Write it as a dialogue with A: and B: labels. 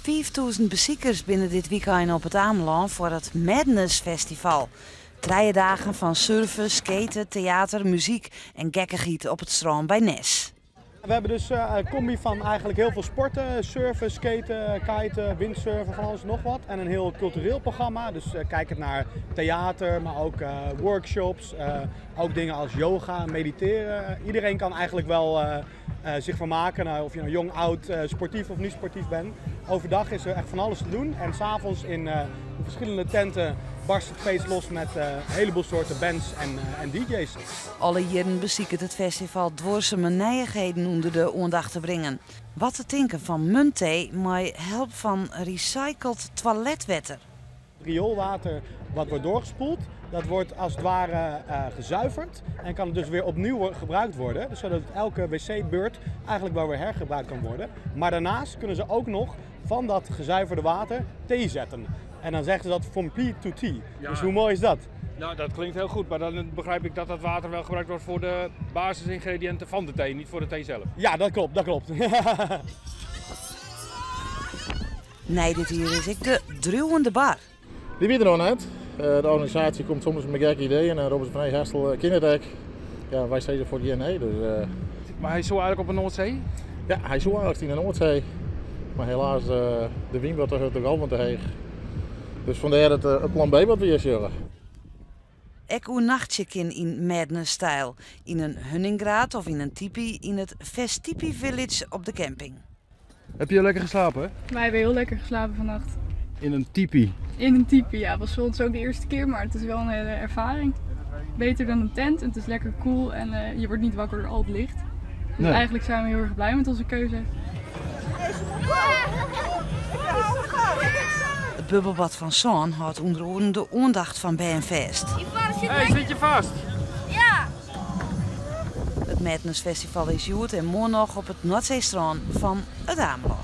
A: 5000 bezoekers binnen dit weekend op het Ameland voor het Madness Festival. 3 dagen van surfen, skaten, theater, muziek en gekkegieten op het strand bij Nes.
B: We hebben dus een combi van eigenlijk heel veel sporten, surfen, skaten, kiten, windsurfen, van alles en nog wat. En een heel cultureel programma, dus kijkend naar theater, maar ook workshops, ook dingen als yoga, mediteren. Iedereen kan eigenlijk wel zich vermaken, of je nou jong, oud, sportief of niet sportief bent. Overdag is er echt van alles te doen en 's avonds in verschillende tenten barst het feest los met een heleboel soorten bands en DJ's.
A: Alle jaren bezieken het festival dwarse nijigheden onder de aandacht te brengen. Wat te denken van muntthee met help van recycled toiletwater.
B: Rioolwater wat wordt doorgespoeld, dat wordt als het ware gezuiverd en kan het dus weer opnieuw gebruikt worden. Dus zodat elke wc-beurt eigenlijk wel weer hergebruikt kan worden. Maar daarnaast kunnen ze ook nog van dat gezuiverde water thee zetten. En dan zeggen ze dat from pee to tea. Ja. Dus hoe mooi is dat?
C: Nou, dat klinkt heel goed, maar dan begrijp ik dat dat water wel gebruikt wordt voor de basisingrediënten van de thee, niet voor de thee zelf.
B: Ja, dat klopt, dat klopt.
A: Nee, dit hier is ik de druwende bar.
D: Die weet er nog net. De organisatie komt soms met gekke ideeën en Robert van Heestel kinderdek. Ja, wij steden voor die nee. Dus,
C: Maar hij is zo eigenlijk op een Noordzee?
D: Ja, hij is zo eigenlijk in de Noordzee. Maar helaas, de wind wordt toch al van te heeg. Dus vandaar het plan B wat we hier zullen.
A: Ik een nachtje in Madness-stijl. In een Hunningraad of in een tipi in het Vestipi Village op de camping.
C: Heb je lekker geslapen?
E: Wij hebben heel lekker geslapen vannacht.
C: In een tipi?
E: In een tipi, ja. Het was voor ons ook de eerste keer, maar het is wel een hele ervaring. Beter dan een tent, het is lekker koel en je wordt niet wakker door al het licht. Dus eigenlijk zijn we heel erg blij met onze keuze.
A: Het bubbelbad van Zon houdt onder andere de aandacht van BNFest.
C: Hey, zit je vast?
F: Ja!
A: Het Madness Festival is joerd en morgen nog op het Noordzeestrand van het Ameland.